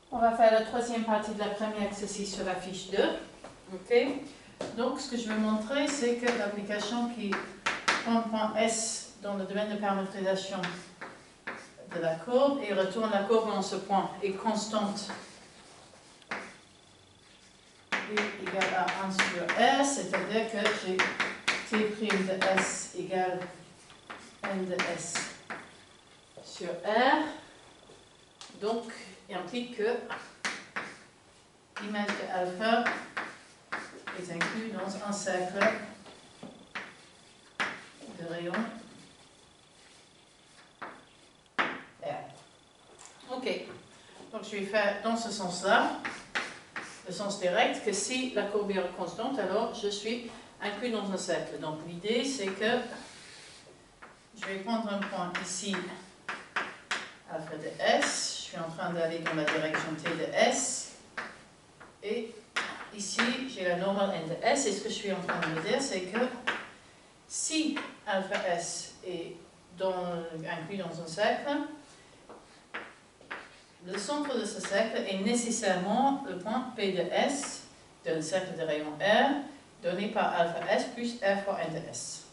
On va faire la troisième partie de la première exercice sur la fiche 2. Ok. Donc, ce que je vais montrer, c'est que l'application qui prend le point S dans le domaine de paramétrisation de la courbe et retourne la courbe dans ce point est constante U égale à 1 sur R, c'est-à-dire que j'ai T' de S égale N de S sur R. Donc, il implique que l'image de alpha est inclus dans un cercle de rayon R. Ok, donc je vais faire dans ce sens-là, le sens direct, que si la courbe est constante, alors je suis inclus dans un cercle. Donc l'idée c'est que je vais prendre un point ici, alpha de S, je suis en train d'aller dans la direction T de S, et ici j'ai la normale N de S, et ce que je suis en train de me dire c'est que si alpha S est inclus dans un cercle, le centre de ce cercle est nécessairement le point P de S d'un cercle de rayon R donné par alpha S plus R fois N de S.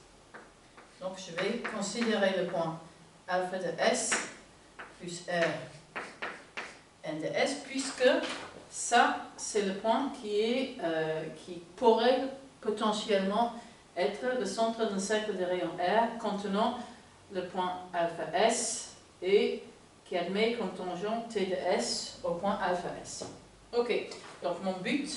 Donc je vais considérer le point alpha de S plus R N de S, puisque ça c'est le point qui pourrait potentiellement être le centre d'un cercle de rayon R contenant le point alpha S et qui admet comme tangent T de S au point alpha S. Ok, donc mon but,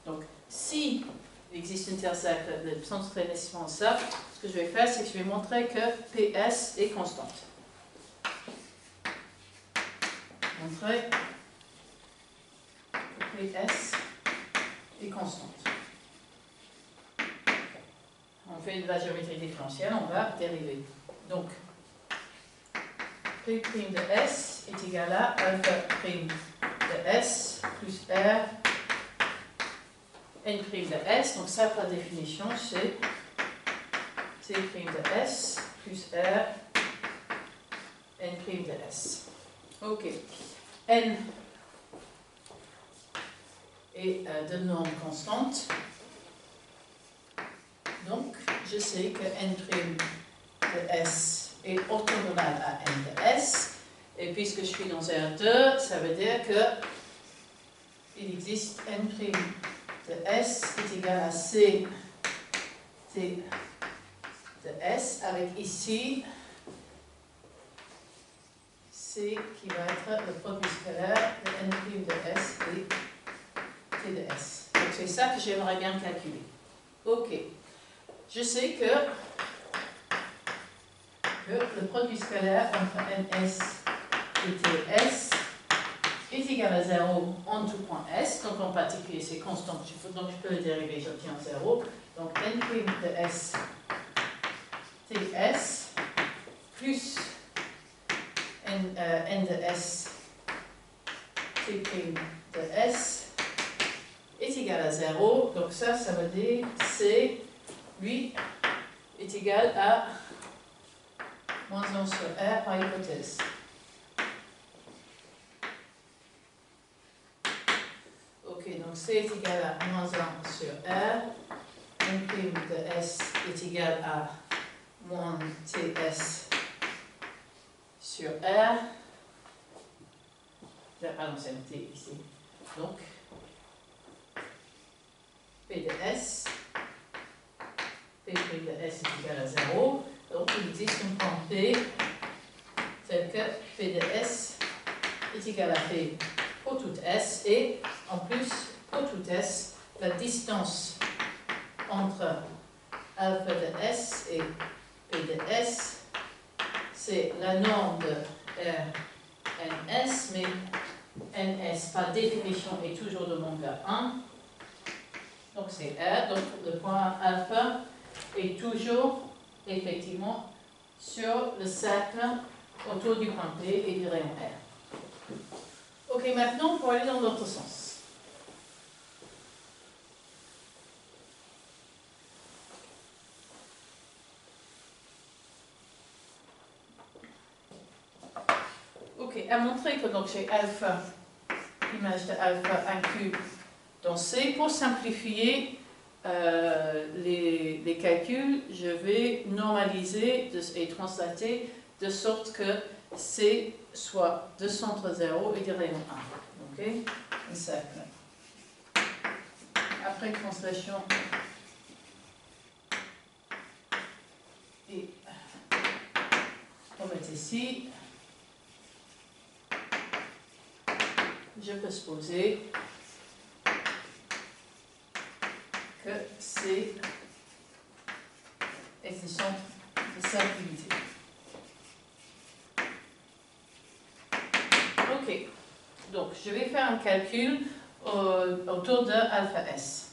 donc si il existe un tel cercle, le centre est nécessairement ça, ce que je vais faire, c'est que je vais montrer que PS est constante. Montrer que PS est constante. On fait de la géométrie différentielle, on va dériver. Donc, P' de S est égal à alpha' de S plus R N' de S. Donc ça, par définition, c'est T' de S plus R N' de S. Ok. N est de norme constante. Donc, je sais que N' de S est orthogonal à N de S. Et puisque je suis dans R2, ça veut dire que il existe N' de S est égal à C T de S, avec ici C qui va être le produit scalaire de N' de S et T de S. Donc c'est ça que j'aimerais bien calculer. Ok. Je sais que le produit scalaire entre NS et TS est égal à 0 en tout point S, donc en particulier c'est constant, donc je peux le dériver, j'obtiens 0. Donc N' de S TS plus N de S T' de S est égal à 0. Donc ça veut dire C, lui, est égal à moins 1 sur R par hypothèse. Ok, donc C est égal à moins 1 sur R. N' de S est égal à moins TS sur R. Pardon, c'est un T ici. Donc, P de S. P' de S est égal à 0. Donc, il existe un point P tel que P de S est égal à P pour tout S. Et en plus, pour tout S, la distance entre alpha de S et P de S, c'est la norme de RNS, mais NS par définition est toujours de longueur 1. Donc c'est R, donc le point alpha est toujours effectivement sur le cercle autour du point P et du rayon R. Ok, maintenant pour aller dans l'autre sens. Ok, à montrer que donc j'ai alpha l'image de alpha inclus dans C. Pour simplifier les calculs, je vais normaliser et translater de sorte que C soit de centre 0 et de rayon 1. Ok? Un cercle. Après translation, et on met ici, je peux supposer que C est le centre de cette unité. Ok, donc je vais faire un calcul autour de alpha S.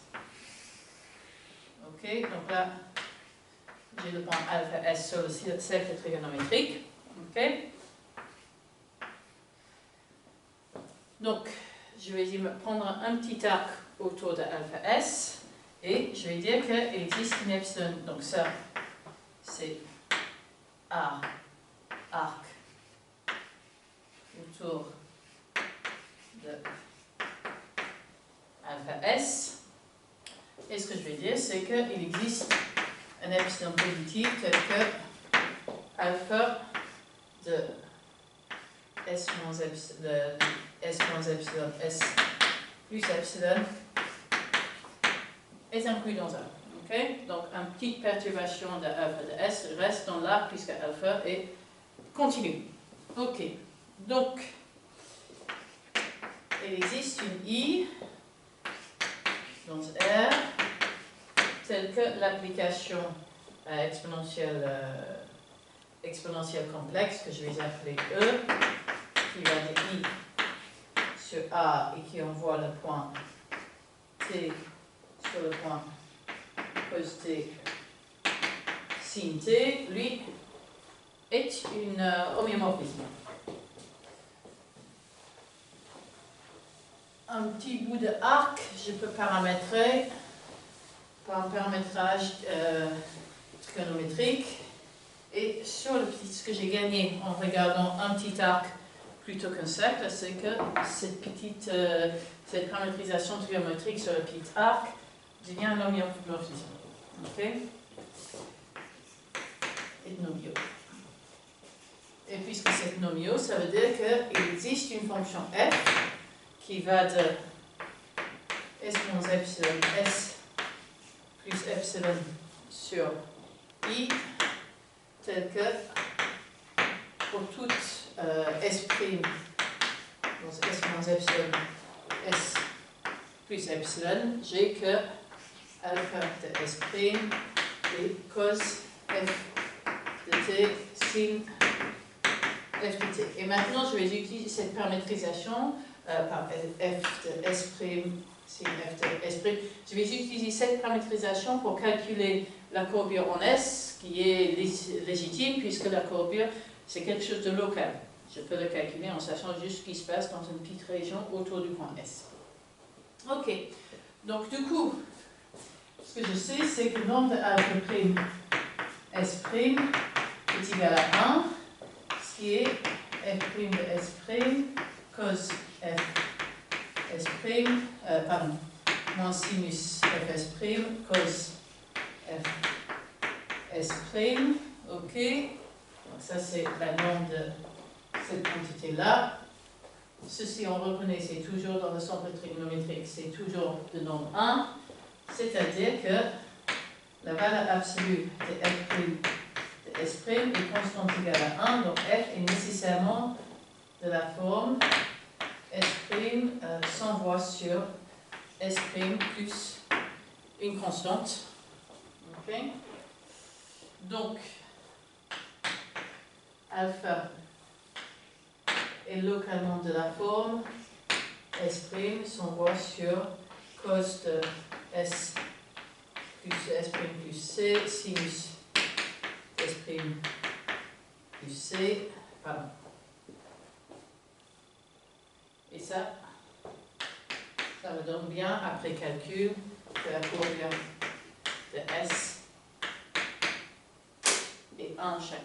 Ok, donc là, j'ai le point alpha S sur le cercle trigonométrique. Ok. Donc, je vais prendre un petit arc autour de alpha S et je vais dire qu'il existe une epsilon. Donc ça, c'est A arc autour de alpha S. Et ce que je vais dire, c'est qu'il existe un epsilon positif tel que alpha de S moins epsilon S plus epsilon est inclus dans A. Okay? Donc, une petite perturbation de alpha de S reste dans l'arc puisque alpha est continu. Ok. Donc, il existe une I dans R telle que l'application exponentielle complexe que je vais appeler E, qui va de I sur A et qui envoie le point T sur le point cos T sin T, lui, est une homéomorphisme. Un petit bout de arc, je peux paramétrer par un paramétrage trigonométrique. Et sur ce que j'ai gagné en regardant un petit arc plutôt qu'un cercle, c'est que cette paramétrisation trigonométrique sur le petit arc devient un homéomorphisme. Ok? Et nomio. Et puisque c'est nomio, ça veut dire qu'il existe une fonction f qui va de s moins epsilon s plus epsilon sur i, tel que pour toute S', donc S moins epsilon, S plus epsilon, j'ai que alpha de S' et cos f de t sin f de t. Et maintenant, je vais utiliser cette paramétrisation par f de S' sin f de S'. Je vais utiliser cette paramétrisation pour calculer la courbure en S, qui est légitime, puisque la courbure, c'est quelque chose de local. Je peux le calculer en sachant juste ce qui se passe dans une petite région autour du point S. Ok, donc du coup, ce que je sais, c'est que le nombre de alpha prime S' est égal à 1, ce qui est f' de S' cos f S', moins sinus fS', cos f S', ok. Donc ça c'est la norme de cette quantité-là. Ceci, on reconnaît, c'est toujours dans le centre trigonométrique, c'est toujours de norme 1, c'est-à-dire que la valeur absolue de f' de S' est constante égale à 1, donc f est nécessairement de la forme S' s'envoie sur S' plus une constante. Ok. Donc, alpha est localement de la forme S' s'envoie sur cos de S plus C sinus S' plus C, pardon. Et ça me donne bien, après calcul, que la courbure de S est 1 chaque.